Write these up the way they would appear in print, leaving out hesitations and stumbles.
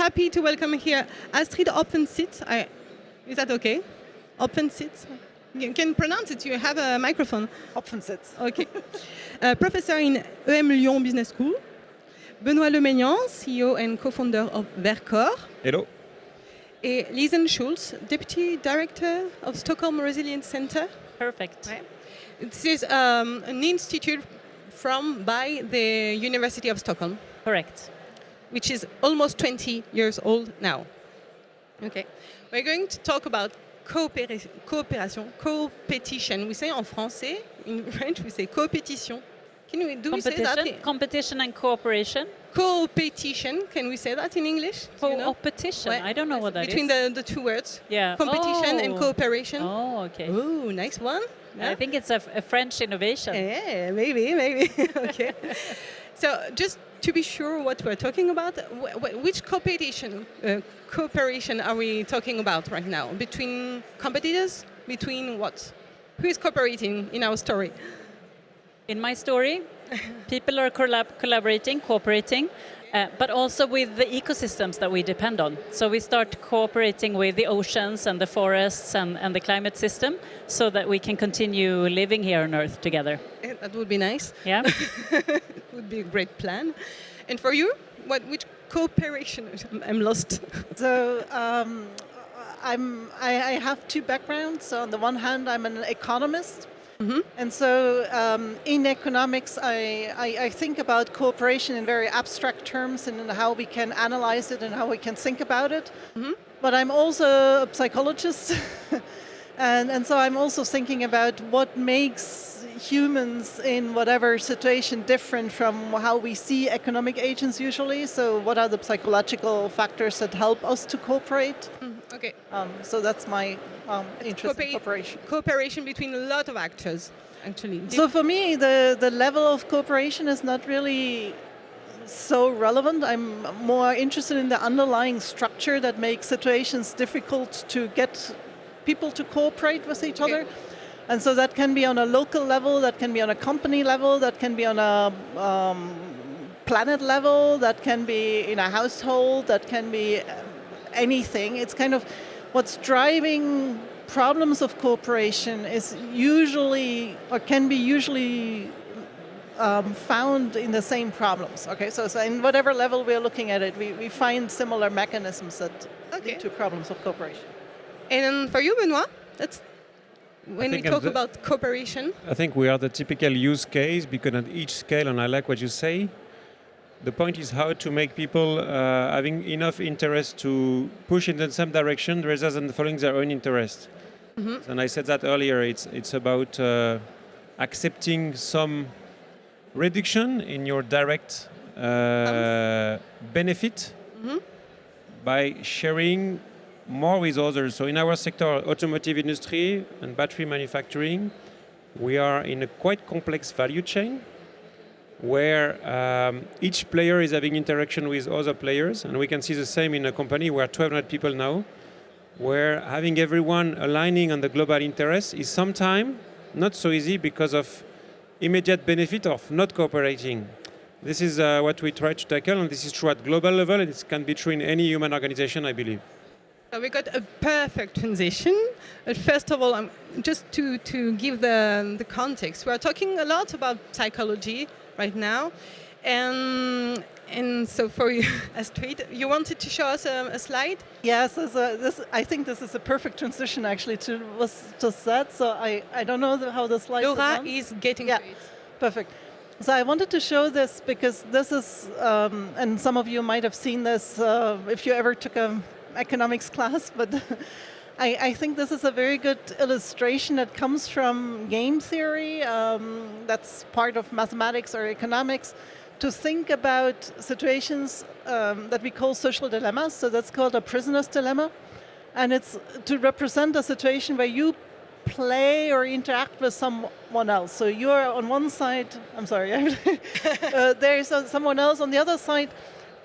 happy to welcome here Astrid Hopfensitz. Is that okay? Hopfensitz? You can pronounce it, you have a microphone. Hopfensitz. Okay. Professor in EM Lyon Business School. Benoit Lemaignan, CEO and co-founder of Verkor. Hello. Et Lisen Schultz, Deputy Director of Stockholm Resilience Center. Perfect. Right. This is an institute by the University of Stockholm. Correct. Which is almost 20 years old now. Okay. We're going to talk about coopération, competition. We say en français, in French we say competition. Do we say that? Competition and cooperation. Co-petition, can we say that in English? Co-opetition, I don't know what that between is. Between the two words. Yeah. Competition and cooperation. Oh, okay. Oh, nice one. Yeah. I think it's a French innovation. Yeah, maybe. Okay. So just to be sure what we're talking about, which cooperation are we talking about right now? Between competitors? Between what? Who is cooperating in our story? In my story, people are collaborating, cooperating, but also with the ecosystems that we depend on. So we start cooperating with the oceans and the forests and the climate system so that we can continue living here on Earth together. That would be nice. Yeah. It would be a great plan. And for you, which cooperation? I'm lost. So I have two backgrounds. So on the one hand, I'm an economist. Mm-hmm. And so in economics, I think about cooperation in very abstract terms and how we can analyze it and how we can think about it. Mm-hmm. But I'm also a psychologist. and so I'm also thinking about what makes humans in whatever situation different from how we see economic agents usually. So what are the psychological factors that help us to cooperate? Okay. So that's my interest in cooperation. Cooperation between a lot of actors, actually. So for me, the level of cooperation is not really so relevant. I'm more interested in the underlying structure that makes situations difficult to get people to cooperate with each other. And so that can be on a local level, that can be on a company level, that can be on a planet level, that can be in a household, that can be anything. It's kind of what's driving problems of cooperation is usually, or can be usually found in the same problems. Okay, so in whatever level we're looking at it, we find similar mechanisms that lead to problems of cooperation. And for you, Benoit, when we talk about cooperation? I think we are the typical use case because at each scale, and I like what you say, the point is how to make people having enough interest to push in the same direction rather than following their own interest. Mm-hmm. And I said that earlier, it's about accepting some reduction in your direct benefit by sharing more with others. So in our sector, automotive industry and battery manufacturing, we are in a quite complex value chain where each player is having interaction with other players. And we can see the same in a company where 1,200 people now, where having everyone aligning on the global interest is sometimes not so easy because of immediate benefit of not cooperating. This is what we try to tackle, and this is true at global level, and it can be true in any human organization, I believe. So we got a perfect transition. But first of all, just to give the context, we are talking a lot about psychology right now. And so for you, Astrid, you wanted to show us a slide? Yes, I think this is a perfect transition actually to what's just said. So I don't know how the slide Laura is getting to it. Perfect. So I wanted to show this because this is, and some of you might have seen this if you ever took an economics class, but I think this is a very good illustration that comes from game theory, that's part of mathematics or economics, to think about situations that we call social dilemmas. So that's called a prisoner's dilemma. And it's to represent a situation where you play or interact with someone else. So you're on one side, I'm sorry, there's someone else on the other side,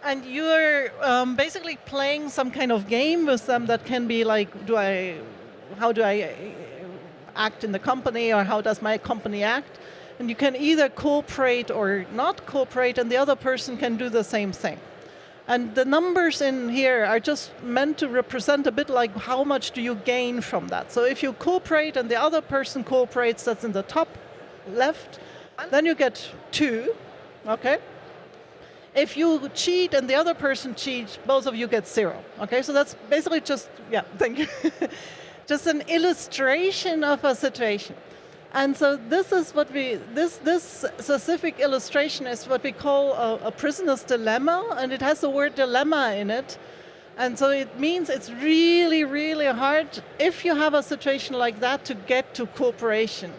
and you're basically playing some kind of game with them that can be like, how do I act in the company, or how does my company act? And you can either cooperate or not cooperate, and the other person can do the same thing. And the numbers in here are just meant to represent a bit like how much do you gain from that. So if you cooperate and the other person cooperates, that's in the top left, then you get 2, okay? If you cheat and the other person cheats, both of you get 0, okay? So that's basically just, yeah, thank you. Just an illustration of a situation. And so this is what this specific illustration is what we call a prisoner's dilemma, and it has the word dilemma in it. And so it means it's really, really hard if you have a situation like that to get to cooperation.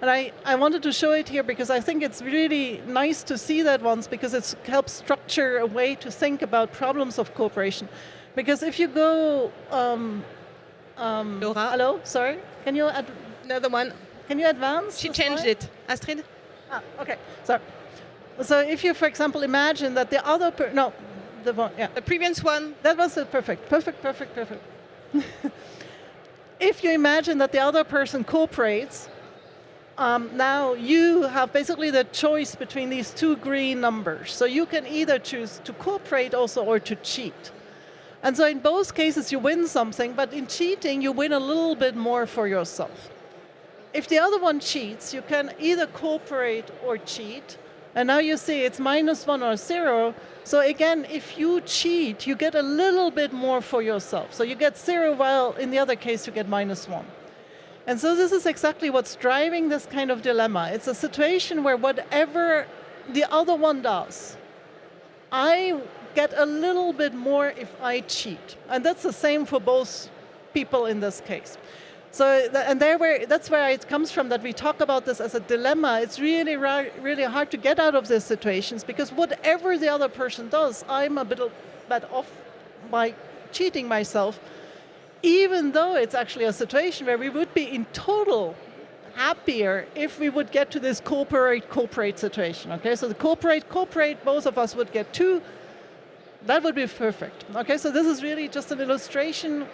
And I wanted to show it here because I think it's really nice to see that once, because it helps structure a way to think about problems of cooperation. Because if you go, Laura? hello, sorry, can you Another one. can you advance? She the changed slide? it. Astrid? Okay, so if you, for example, imagine that the other the one, yeah, The previous one. that was perfect. If you imagine that the other person cooperates, now you have basically the choice between these 2 green numbers. So you can either choose to cooperate also or to cheat. And so in both cases you win something, but in cheating you win a little bit more for yourself. If the other one cheats, you can either cooperate or cheat. And now you see it's -1 or 0. So again, if you cheat, you get a little bit more for yourself. So you get 0, while in the other case you get -1. And so this is exactly what's driving this kind of dilemma. It's a situation where whatever the other one does, I get a little bit more if I cheat. And that's the same for both people in this case. So, that's where it comes from, that we talk about this as a dilemma. It's really, really hard to get out of these situations, because whatever the other person does, I'm a bit off by cheating myself, even though it's actually a situation where we would be in total happier if we would get to this cooperate situation. Okay, so the cooperate, both of us would get 2. That would be perfect. Okay, so this is really just an illustration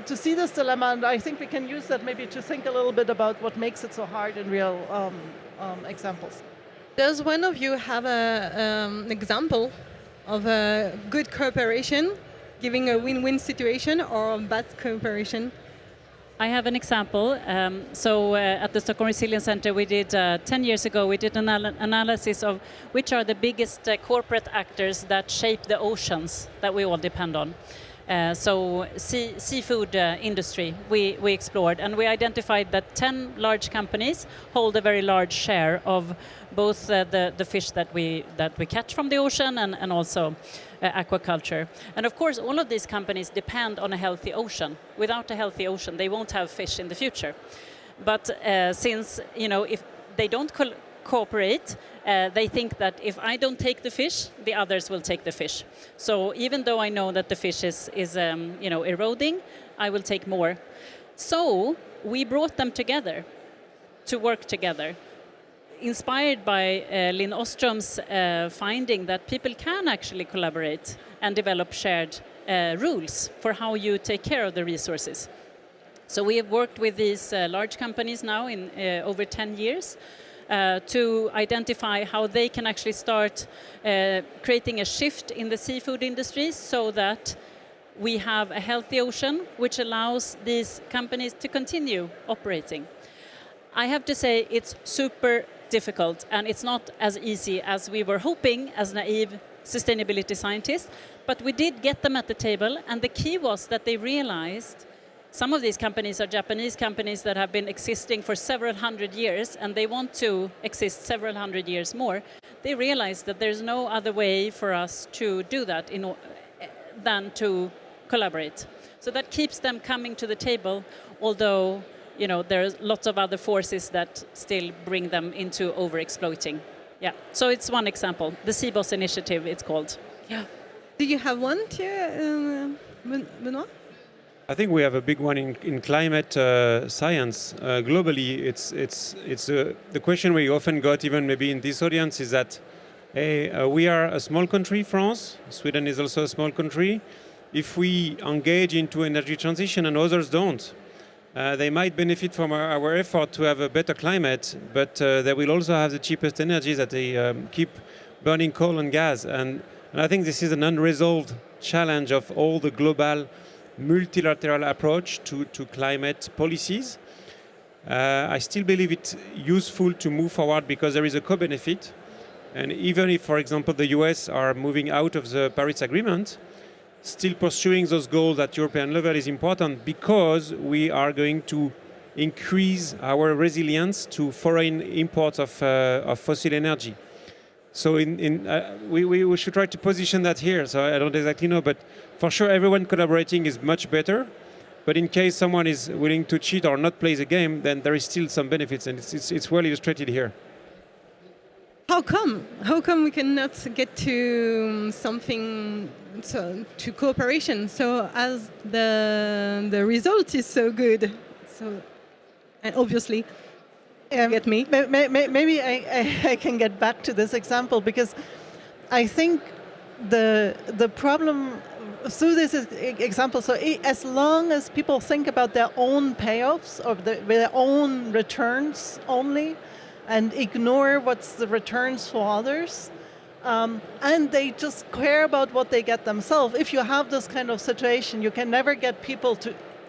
to see this dilemma, and I think we can use that maybe to think a little bit about what makes it so hard in real examples. Does one of you have an example of a good cooperation, giving a win-win situation, or bad cooperation? I have an example. At the Stockholm Resilience Center, we did 10 years ago, we did an analysis of which are the biggest corporate actors that shape the oceans that we all depend on. Seafood industry we explored, and we identified that 10 large companies hold a very large share of both the fish that we catch from the ocean and also aquaculture. And of course, all of these companies depend on a healthy ocean. Without a healthy ocean, they won't have fish in the future. But since, if they don't cooperate, they think that if I don't take the fish, the others will take the fish. So even though I know that the fish is eroding, I will take more. So we brought them together to work together, inspired by Linn Ostrom's finding that people can actually collaborate and develop shared rules for how you take care of the resources. So we have worked with these large companies now in over 10 years to identify how they can actually start creating a shift in the seafood industry so that we have a healthy ocean, which allows these companies to continue operating. I have to say it's super difficult, and it's not as easy as we were hoping as naive sustainability scientists, but we did get them at the table, and the key was that they realized some of these companies are Japanese companies that have been existing for several hundred years, and they want to exist several hundred years more. They realized that there's no other way for us to do that than to collaborate. So that keeps them coming to the table, although there's lots of other forces that still bring them into over-exploiting. Yeah, so it's one example. The CBOS initiative, it's called. Yeah. Do you have one too, Benoit? I think we have a big one in climate science. Globally, it's the question we often got, even maybe in this audience, is that we are a small country, France. Sweden is also a small country. If we engage into energy transition and others don't, they might benefit from our effort to have a better climate, but they will also have the cheapest energy that they keep burning coal and gas. And And I think this is an unresolved challenge of all the global multilateral approach to climate policies. I still believe it's useful to move forward because there is a co-benefit. And even if, for example, the US are moving out of the Paris Agreement, still pursuing those goals at European level is important because we are going to increase our resilience to foreign imports of fossil energy. So we should try to position that here. So I don't exactly know, but for sure everyone collaborating is much better. But in case someone is willing to cheat or not play the game, then there is still some benefits, and it's well illustrated here. How come? How come we cannot get to something, to cooperation? So as the result is so good, so and obviously, get me. Maybe I can get back to this example because I think the problem through this example. So as long as people think about their own payoffs or their own returns only, and ignore what's the returns for others, and they just care about what they get themselves. If you have this kind of situation, you can never get people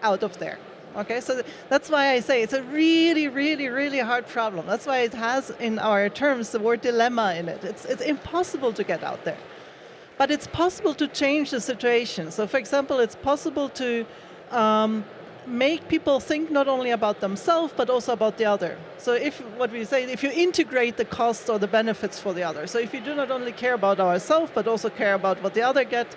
out of there. Okay, so that's why I say it's a really, really, really hard problem. That's why it has in our terms the word dilemma in it. It's impossible to get out there. But it's possible to change the situation. So for example, it's possible to make people think not only about themselves, but also about the other. So if you integrate the costs or the benefits for the other. So if we do not only care about ourselves, but also care about what the other get.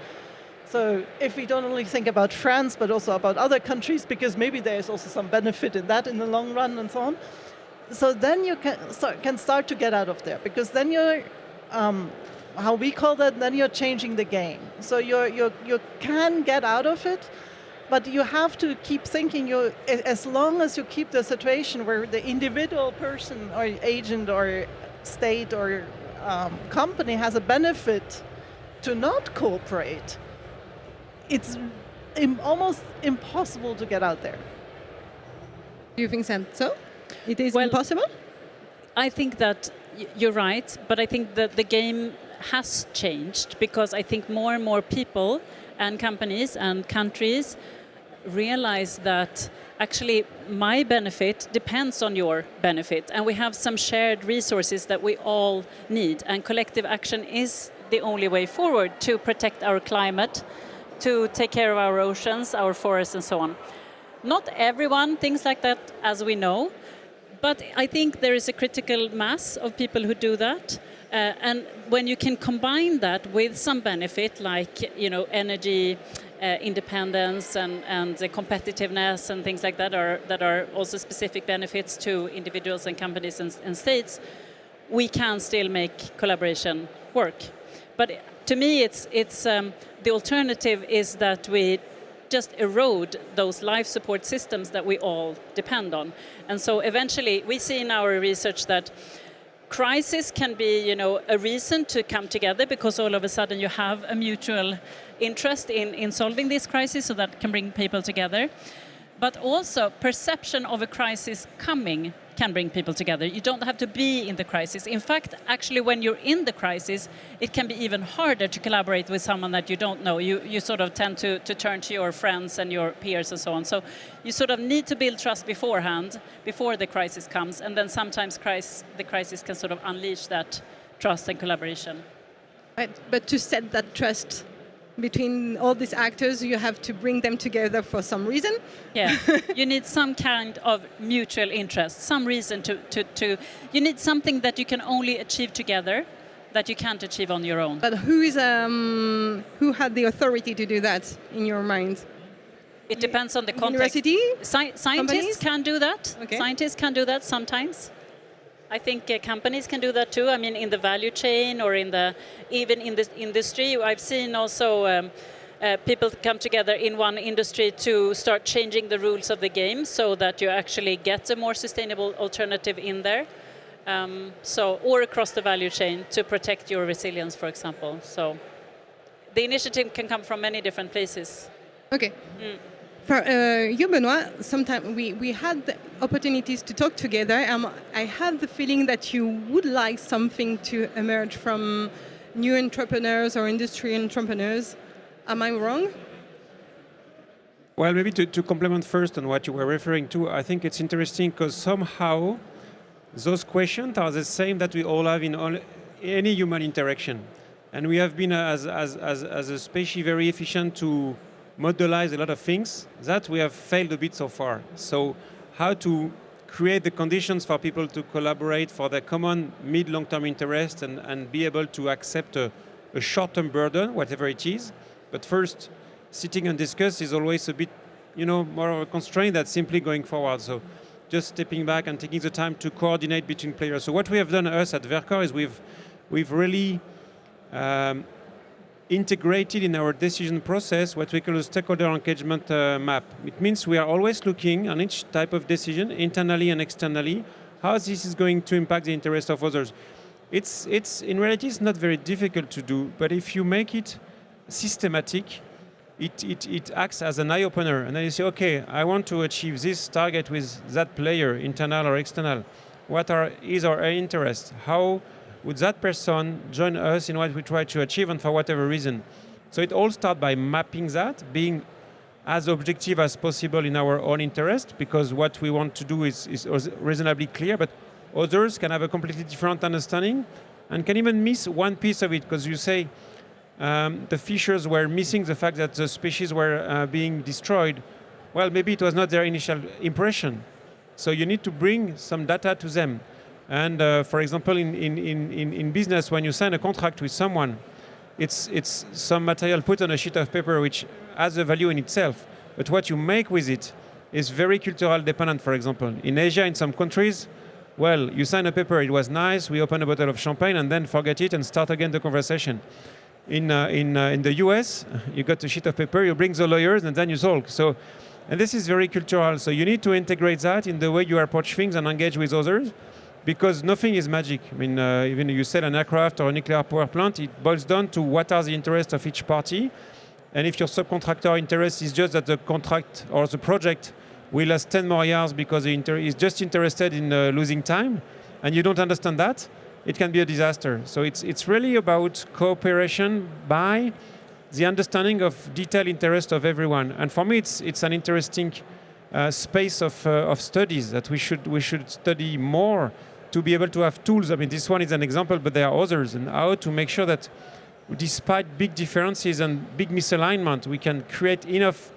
So if we don't only think about France, but also about other countries, because maybe there's also some benefit in that in the long run and so on. So then you can start to get out of there, because then you're, how we call that, then you're changing the game. So you can get out of it, but you have to keep thinking, as long as you keep the situation where the individual person or agent or state or company has a benefit to not cooperate, it's almost impossible to get out there. Do you think so? It is impossible? I think that you're right, but I think that the game has changed because I think more and more people and companies and countries realize that actually my benefit depends on your benefit, and we have some shared resources that we all need, and collective action is the only way forward to protect our climate, to take care of our oceans, our forests and so on. Not everyone thinks like that, as we know, but I think there is a critical mass of people who do that. And when you can combine that with some benefit, like energy independence and the competitiveness and things like that are also specific benefits to individuals and companies and states, we can still make collaboration work. But to me, it's the alternative is that we just erode those life support systems that we all depend on. And so eventually we see in our research that crisis can be, a reason to come together, because all of a sudden you have a mutual interest in solving this crisis, so that can bring people together. But also perception of a crisis coming can bring people together. You don't have to be in the crisis. In fact, actually, when you're in the crisis, it can be even harder to collaborate with someone that you don't know. You sort of tend to turn to your friends and your peers and so on. So you sort of need to build trust beforehand, before the crisis comes, and then sometimes the crisis can sort of unleash that trust and collaboration. But to set that trust between all these actors, you have to bring them together for some reason. Yeah, you need some kind of mutual interest, some reason to you need something that you can only achieve together, that you can't achieve on your own. But who had the authority to do that in your mind? It depends on the context. University? Scientists can do that. Okay. Scientists can do that sometimes. I think companies can do that too. I mean, in the value chain or even in the industry. I've seen also people come together in one industry to start changing the rules of the game so that you actually get a more sustainable alternative in there. Or across the value chain to protect your resilience, for example. So the initiative can come from many different places. Okay. For you, Benoit, sometimes we had the opportunities to talk together. I had the feeling that you would like something to emerge from new entrepreneurs or industry entrepreneurs. Am I wrong? Well, maybe to complement first on what you were referring to, I think it's interesting because somehow those questions are the same that we all have in any human interaction. And we have been, as a species, very efficient to modelize a lot of things that we have failed a bit so far. So how to create the conditions for people to collaborate for their common mid-long-term interest and be able to accept a short-term burden, whatever it is. But first, sitting and discuss is always a bit, more of a constraint than simply going forward. So just stepping back and taking the time to coordinate between players. So what we have done, us at Verkor, is we've really integrated in our decision process what we call a stakeholder engagement map. It means we are always looking on each type of decision, internally and externally, how this is going to impact the interest of others. It's in reality, it's not very difficult to do, but if you make it systematic, it acts as an eye-opener. And then you say, okay, I want to achieve this target with that player, internal or external. What is our interest? How would that person join us in what we try to achieve and for whatever reason? So it all starts by mapping that, being as objective as possible in our own interest, because what we want to do is reasonably clear, but others can have a completely different understanding and can even miss one piece of it, because you say the fishers were missing the fact that the species were being destroyed. Well, maybe it was not their initial impression. So you need to bring some data to them. And for example, in business, when you sign a contract with someone, it's some material put on a sheet of paper which has a value in itself. But what you make with it is very cultural dependent, for example. In Asia, in some countries, well, you sign a paper, it was nice, we open a bottle of champagne and then forget it and start again the conversation. In the US, you got a sheet of paper, you bring the lawyers and then you talk. So, and this is very cultural. So you need to integrate that in the way you approach things and engage with others. Because nothing is magic. I mean, even if you sell an aircraft or a nuclear power plant, it boils down to what are the interests of each party. And if your subcontractor interest is just that the contract or the project will last 10 more years because he is just interested in losing time, and you don't understand that, it can be a disaster. So it's really about cooperation by the understanding of detailed interest of everyone. And for me, it's an interesting space of studies that we should study more, to be able to have tools. I mean, this one is an example, but there are others, and how to make sure that despite big differences and big misalignment, we can create enough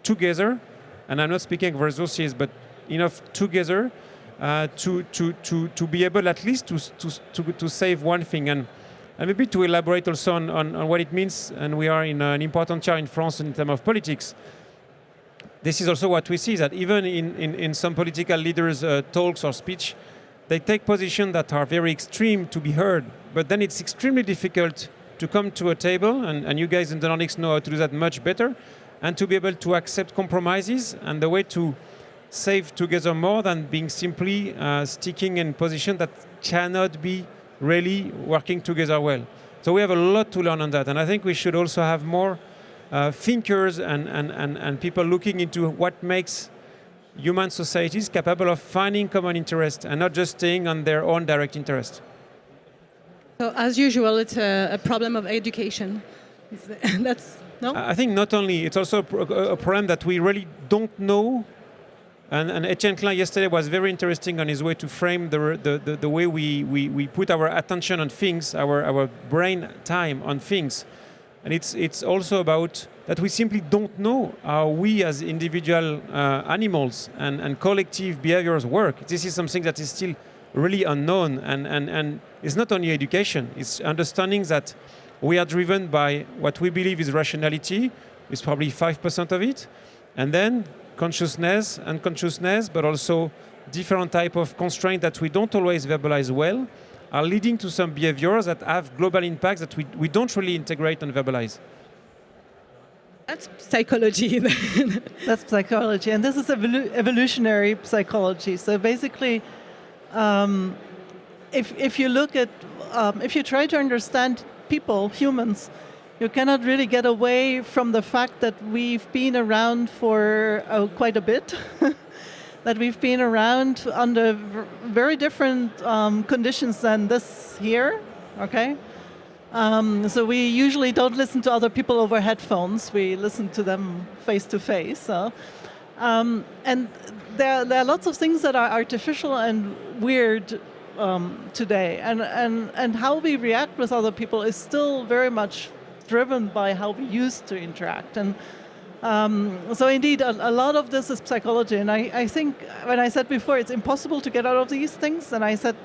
together, and I'm not speaking of resources, but enough together to be able at least to save one thing. And maybe to elaborate also on what it means, and we are in an important chair in France in terms of politics. This is also what we see, that even in some political leaders' talks or speech, they take positions that are very extreme to be heard, but then it's extremely difficult to come to a table, and you guys in the Nordics know how to do that much better, and to be able to accept compromises, and the way to save together more than being simply sticking in position that cannot be really working together well. So we have a lot to learn on that, and I think we should also have more thinkers and people looking into what makes human societies capable of finding common interest and not just staying on their own direct interest. So as usual, it's a problem of education. That's no? I think not only, it's also a problem that we really don't know. And Etienne Klein yesterday was very interesting on his way to frame the way we put our attention on things, our brain time on things. And it's also about that we simply don't know how we as individual animals and collective behaviors work. This is something that is still really unknown, and it's not only education, it's understanding that we are driven by what we believe is rationality, is probably 5% of it, and then consciousness, unconsciousness, but also different type of constraint that we don't always verbalize well, are leading to some behaviors that have global impacts that we don't really integrate and verbalize. That's psychology. That's psychology, and this is evolutionary psychology. So basically, if you look at, if you try to understand people, humans, you cannot really get away from the fact that we've been around for quite a bit. That we've been around under very different conditions than this here, okay? So we usually don't listen to other people over headphones. We listen to them face to face. And there are lots of things that are artificial and weird today. And how we react with other people is still very much driven by how we used to interact. And so indeed, a lot of this is psychology. And I think when I said before it's impossible to get out of these things, and I said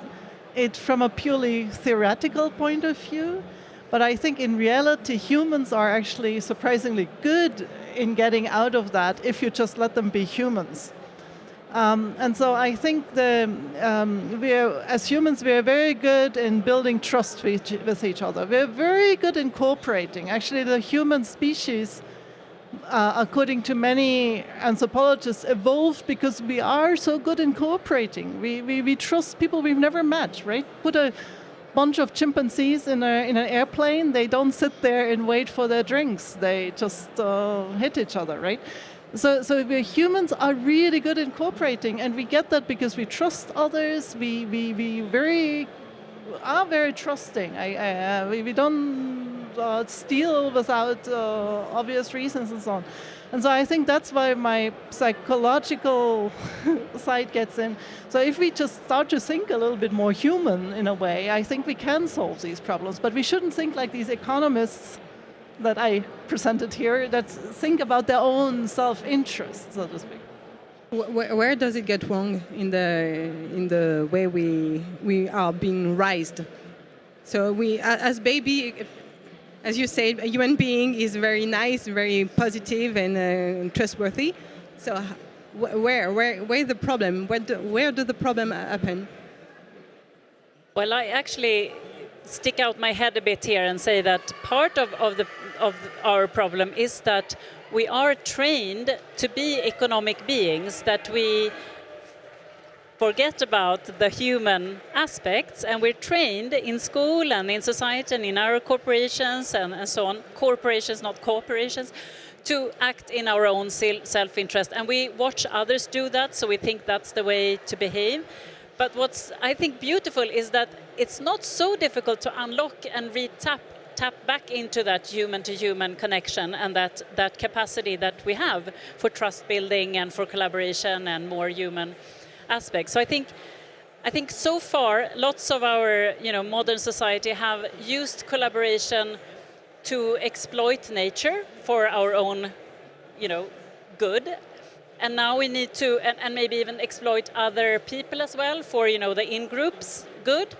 it from a purely theoretical point of view. But I think in reality, humans are actually surprisingly good in getting out of that if you just let them be humans. And so I think as humans, we are very good in building trust with each other. We're very good in cooperating. Actually, the human species, according to many anthropologists, evolved because we are so good in cooperating. We trust people we've never met, right? Put a bunch of chimpanzees in an airplane, they don't sit there and wait for their drinks. They just hit each other, right? So we humans are really good in cooperating, and we get that because we trust others. We are very trusting. We don't steal without obvious reasons and so on. And so I think that's why my psychological side gets in. So if we just start to think a little bit more human in a way, I think we can solve these problems. But we shouldn't think like these economists that I presented here that think about their own self-interest, so to speak. Where does it get wrong in the way we are being raised? So we, as baby, as you said, a human being is very nice, very positive, and trustworthy. So, where the problem? Where do the problem happen? Well, I actually stick out my head a bit here and say that part of our problem is that we are trained to be economic beings, that we forget about the human aspects, and we're trained in school and in society and in our corporations and so on, corporations, not corporations, to act in our own self-interest. And we watch others do that, so we think that's the way to behave. But what's, I think, beautiful is that it's not so difficult to unlock and tap back into that human-to-human connection and that capacity that we have for trust building and for collaboration and more human aspects. So I think so far lots of our modern society have used collaboration to exploit nature for our own good, and now we need to and maybe even exploit other people as well for the in-groups good.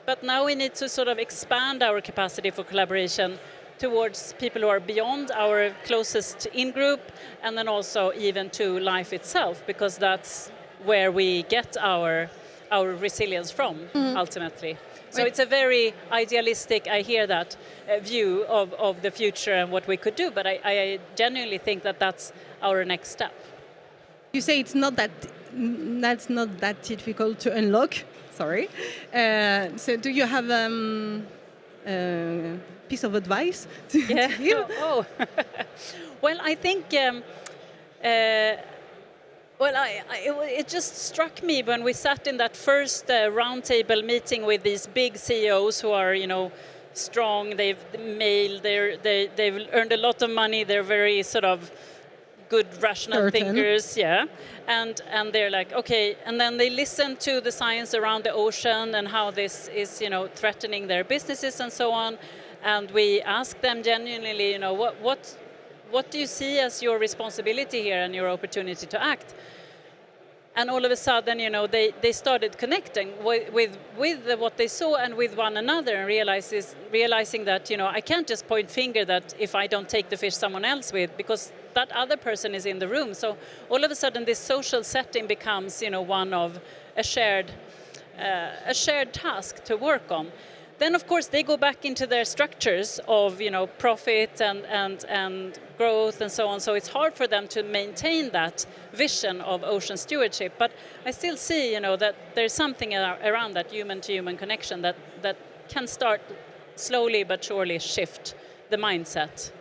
But now we need to sort of expand our capacity for collaboration towards people who are beyond our closest in-group, and then also even to life itself, because that's where we get our resilience from, ultimately. So it's a very idealistic, I hear that, view of the future and what we could do, but I genuinely think that that's our next step. You say that's not that difficult to unlock. Sorry. So do you have a piece of advice to give? Oh. Well, I think it just struck me when we sat in that first roundtable meeting with these big CEOs who are, strong. They've earned a lot of money. They're very sort of good rational thinkers, and they're like, okay, and then they listen to the science around the ocean and how this is threatening their businesses and so on, and we ask them genuinely, what do you see as your responsibility here and your opportunity to act? And all of a sudden, they started connecting with what they saw and with one another, and realizing that, I can't just point finger that if I don't take the fish someone else with, because that other person is in the room. So all of a sudden, this social setting becomes, one of a shared task to work on. Then, of course, they go back into their structures of, profit and growth and so on. So it's hard for them to maintain that vision of ocean stewardship. But I still see, that there's something around that human-to-human connection that can start slowly but surely shift the mindset.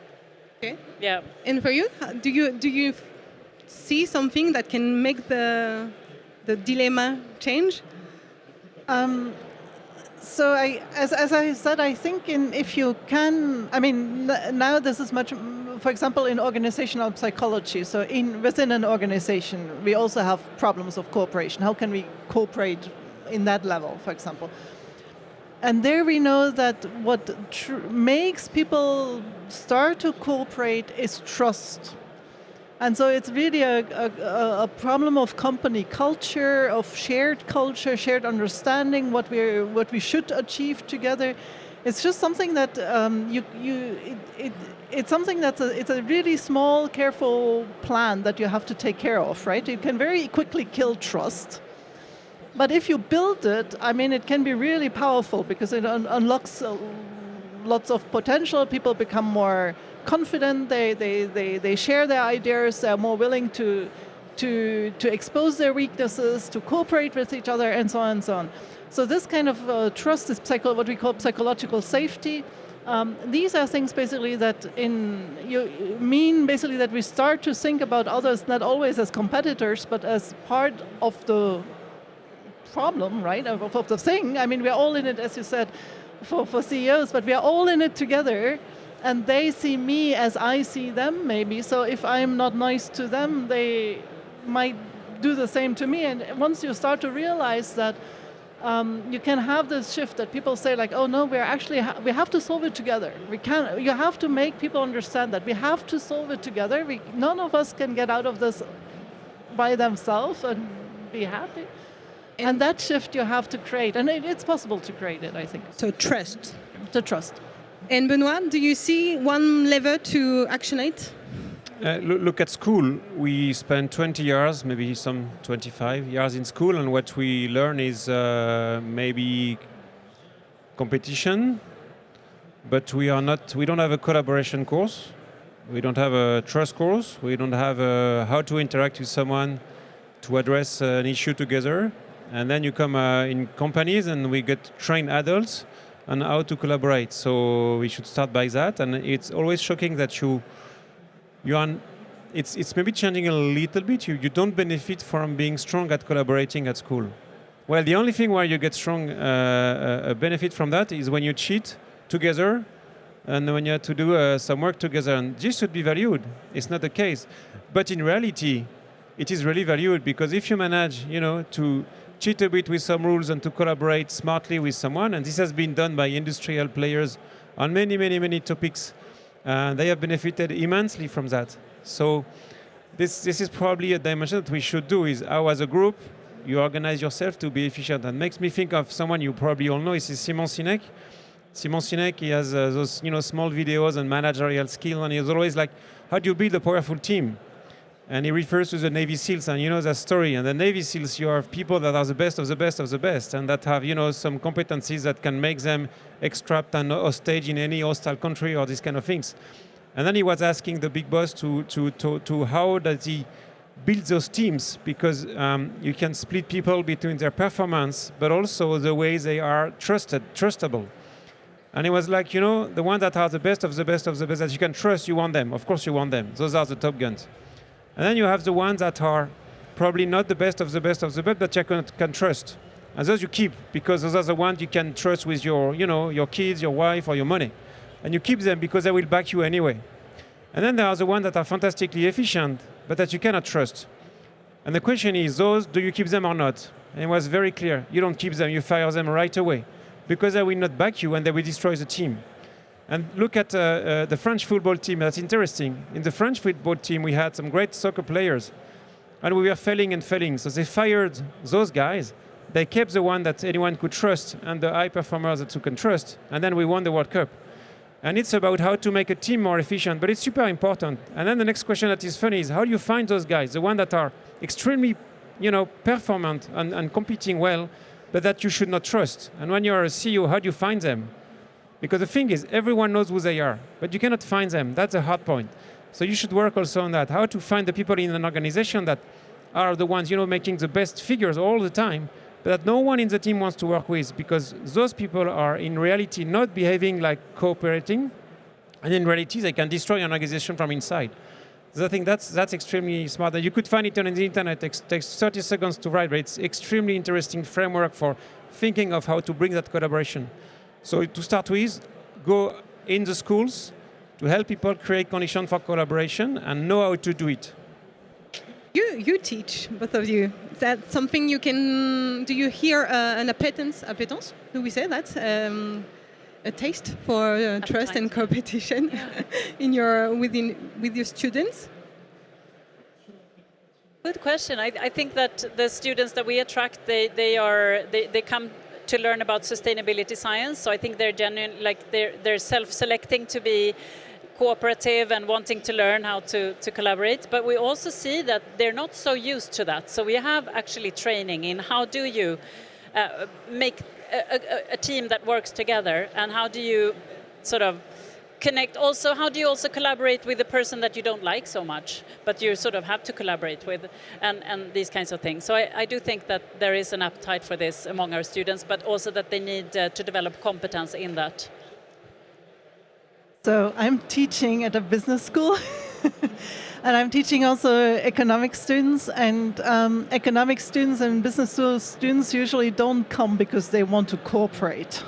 Okay. Yeah. And for you, do you see something that can make the dilemma change? So as I said, I think if you can, I mean, now this is much, for example, in organizational psychology. So within an organization, we also have problems of cooperation. How can we cooperate in that level, for example? And there we know that what makes people start to cooperate is trust. And so it's really a problem of company culture, of shared culture, shared understanding, what we should achieve together. It's just something that it's something it's a really small, careful plan that you have to take care of, right? You can very quickly kill trust. But if you build it, I mean, it can be really powerful because it unlocks lots of potential. People become more confident. They share their ideas. They're more willing to expose their weaknesses, to cooperate with each other, and so on and so on. So this kind of trust is what we call psychological safety. These are things basically that basically that we start to think about others not always as competitors, but as part of the problem, right, of the thing. I mean, we're all in it, as you said, for CEOs, but we're all in it together, and they see me as I see them, maybe. So if I'm not nice to them, they might do the same to me. And once you start to realize that, you can have this shift that people say like, oh no, we have to solve it together. You have to make people understand that we have to solve it together. None of us can get out of this by themselves and be happy. And that shift you have to create, and it's possible to create it, I think. So trust. To trust. And Benoit, do you see one lever to actionate? Look at school. We spend 20 years, maybe some 25 years in school, and what we learn is maybe competition, but we don't have a collaboration course. We don't have a trust course. We don't have how to interact with someone to address an issue together. And then you come in companies and we get trained adults on how to collaborate. So we should start by that. And it's always shocking that it's maybe changing a little bit. You don't benefit from being strong at collaborating at school. Well, the only thing where you get strong benefit from that is when you cheat together and when you have to do some work together. And this should be valued. It's not the case. But in reality, it is really valued because if you manage, to cheat a bit with some rules and to collaborate smartly with someone, and this has been done by industrial players on many, many, many topics, they have benefited immensely from that. So this is probably a dimension that we should do, is how as a group you organize yourself to be efficient. And makes me think of someone you probably all know, is Simon Sinek. Simon Sinek, he has those small videos and managerial skill, and he's always like, how do you build a powerful team? And he refers to the Navy SEALs, and that story. And the Navy SEALs, you have people that are the best of the best of the best, and that have, some competencies that can make them extract and hostage in any hostile country or these kind of things. And then he was asking the big boss to how does he build those teams, because you can split people between their performance, but also the way they are trustable. And he was like, the ones that are the best of the best of the best that you can trust, you want them. Of course you want them. Those are the top guns. And then you have the ones that are probably not the best of the best of the best, but you can trust. And those you keep, because those are the ones you can trust with your kids, your wife, or your money. And you keep them because they will back you anyway. And then there are the ones that are fantastically efficient, but that you cannot trust. And the question is, do you keep them or not? And it was very clear. You don't keep them, you fire them right away, because they will not back you and they will destroy the team. And look at the French football team. That's interesting. In the French football team, we had some great soccer players, and we were failing and failing. So they fired those guys. They kept the one that anyone could trust and the high performers that you can trust. And then we won the World Cup. And it's about how to make a team more efficient, but it's super important. And then the next question that is funny is, how do you find those guys, the ones that are extremely, performant and competing well, but that you should not trust? And when you're a CEO, how do you find them? Because the thing is, everyone knows who they are, but you cannot find them. That's a hard point. So you should work also on that, how to find the people in an organization that are the ones, making the best figures all the time, but that no one in the team wants to work with, because those people are in reality not behaving like cooperating, and in reality they can destroy an organization from inside. So I think that's extremely smart. And you could find it on the internet. It takes 30 seconds to write, but it's extremely interesting framework for thinking of how to bring that collaboration. So to start with, go in the schools to help people create conditions for collaboration and know how to do it. You teach, both of you. Is that something you can... Do you hear an appétence? Do we say that? A taste for trust and competition in with your students? Good question. I think that the students that we attract, they come to learn about sustainability science. So I think they're genuine, like they're self-selecting to be cooperative and wanting to learn how to collaborate. But we also see that they're not so used to that. So we have actually training in how do you make a team that works together, and how do you sort of connect. Also, how do you also collaborate with the person that you don't like so much, but you sort of have to collaborate with, and these kinds of things. So I do think that there is an appetite for this among our students, but also that they need to develop competence in that. So I'm teaching at a business school, and I'm teaching also economic students, and economic students and business school students usually don't come because they want to cooperate.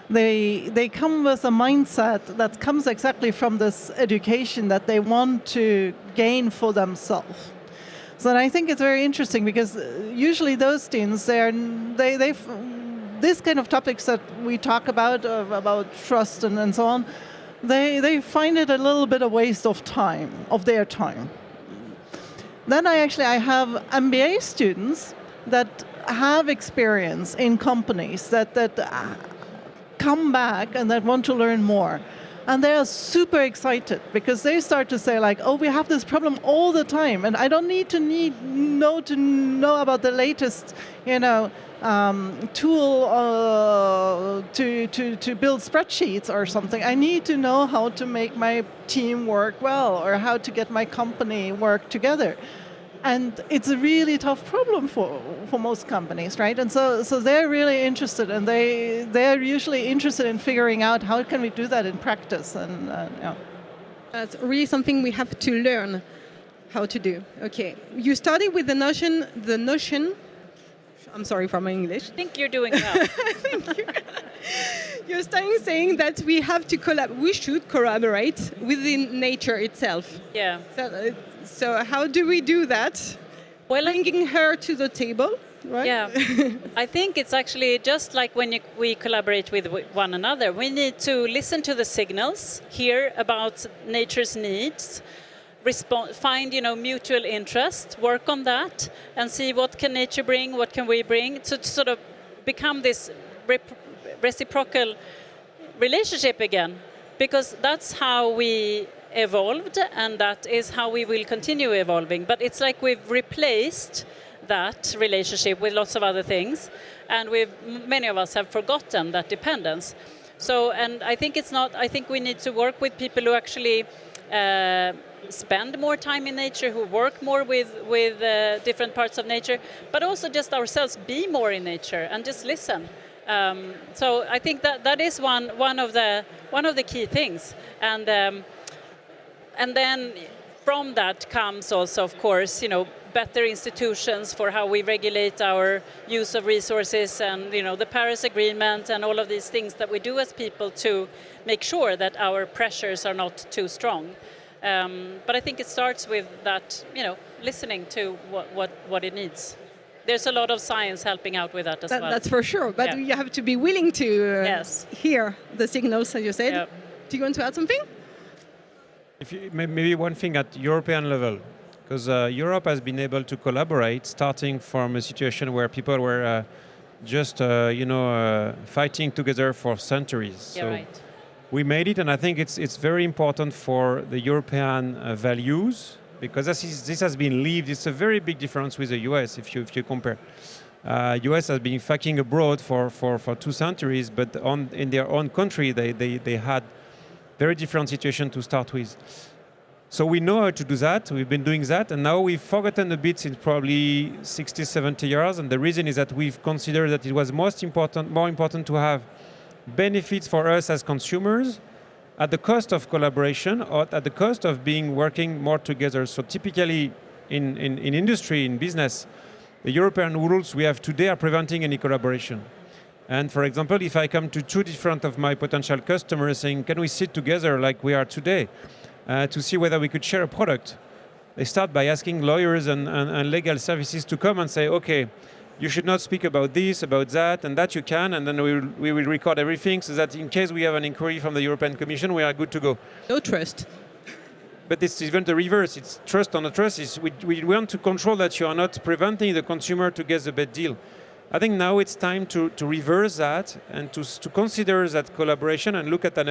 They come with a mindset that comes exactly from this education that they want to gain for themselves. So I think it's very interesting, because usually those students, these kind of topics that we talk about trust and so on, they find it a little bit a waste of time, of their time. Then I have MBA students that have experience in companies that come back and that want to learn more. And they are super excited, because they start to say like, oh, we have this problem all the time, and I don't need to know about the latest, tool to build spreadsheets or something. I need to know how to make my team work well, or how to get my company work together. And it's a really tough problem for most companies, right? And so they're really interested, and they're usually interested in figuring out how can we do that in practice. And That's really something we have to learn how to do. Okay, you started with the notion. I'm sorry for my English. I think you're doing well. Thank you. You're starting saying that we have to we should collaborate within nature itself. Yeah. So how do we do that? Well, bringing her to the table, right? Yeah. I think it's actually just like when we collaborate with one another. We need to listen to the signals, hear about nature's needs, find mutual interest, work on that, and see what can nature bring, what can we bring, to sort of become this reciprocal relationship again, because that's how we evolved, and that is how we will continue evolving. But it's like we've replaced that relationship with lots of other things, and many of us have forgotten that dependence. So, and I think I think we need to work with people who actually spend more time in nature, who work more with different parts of nature, but also just ourselves be more in nature and just listen. So I think that is one of the key things, and then from that comes also, of course, better institutions for how we regulate our use of resources, and the Paris Agreement and all of these things that we do as people to make sure that our pressures are not too strong. But I think it starts with that, listening to what it needs. There's a lot of science helping out with that as well. That's for sure, but you have to be willing to hear the signals, as you said. Yeah. Do you want to add something? Maybe one thing at European level, because Europe has been able to collaborate, starting from a situation where people were just fighting together for centuries. Yeah, so right. We made it, and I think it's very important for the European values, because this has been lived. It's a very big difference with the US if you compare. US has been fighting abroad for 2 centuries, but in their own country they had very different situation to start with. So we know how to do that. We've been doing that, and now we've forgotten a bit since probably 60, 70 years. And the reason is that we've considered that it was more important to have benefits for us as consumers at the cost of collaboration or at the cost of working more together. So typically in industry, in business, the European rules we have today are preventing any collaboration. And for example, if I come to two different of my potential customers saying, can we sit together like we are today to see whether we could share a product? They start by asking lawyers and legal services to come and say, okay, you should not speak about this, about that, and that you can, and then we will record everything so that in case we have an inquiry from the European Commission, we are good to go. No trust. But it's even the reverse. It's trust or not trust. We want to control that you are not preventing the consumer to get the bad deal. I think now it's time to reverse that and to consider that collaboration and look at an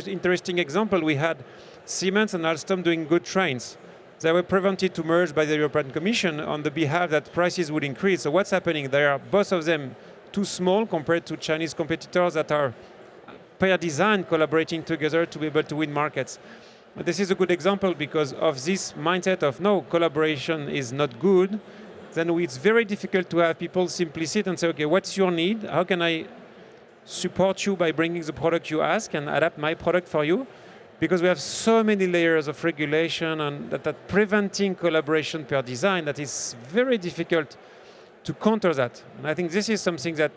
interesting example. We had Siemens and Alstom doing good trains. They were prevented to merge by the European Commission on the behalf that prices would increase. So what's happening? They are both of them too small compared to Chinese competitors that are per design collaborating together to be able to win markets. But this is a good example because of this mindset of no, collaboration is not good. Then it's very difficult to have people simply sit and say, okay, what's your need? How can I support you by bringing the product you ask and adapt my product for you? Because we have so many layers of regulation and that preventing collaboration per design that is very difficult to counter that. And I think this is something that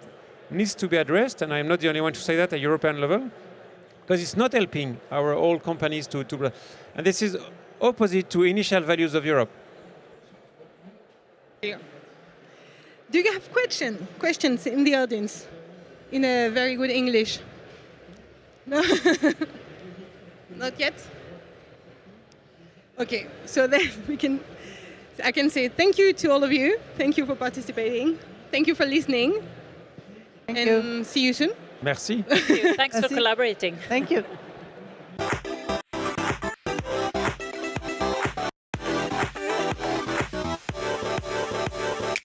needs to be addressed, and I'm not the only one to say that at European level, because it's not helping our old companies to and this is opposite to initial values of Europe. Do you have questions in the audience in a very good English? No? Not yet? Okay, so then I can say thank you to all of you. Thank you for participating. Thank you for listening. Thank you. See you soon. Merci. Thanks for collaborating. Thank you.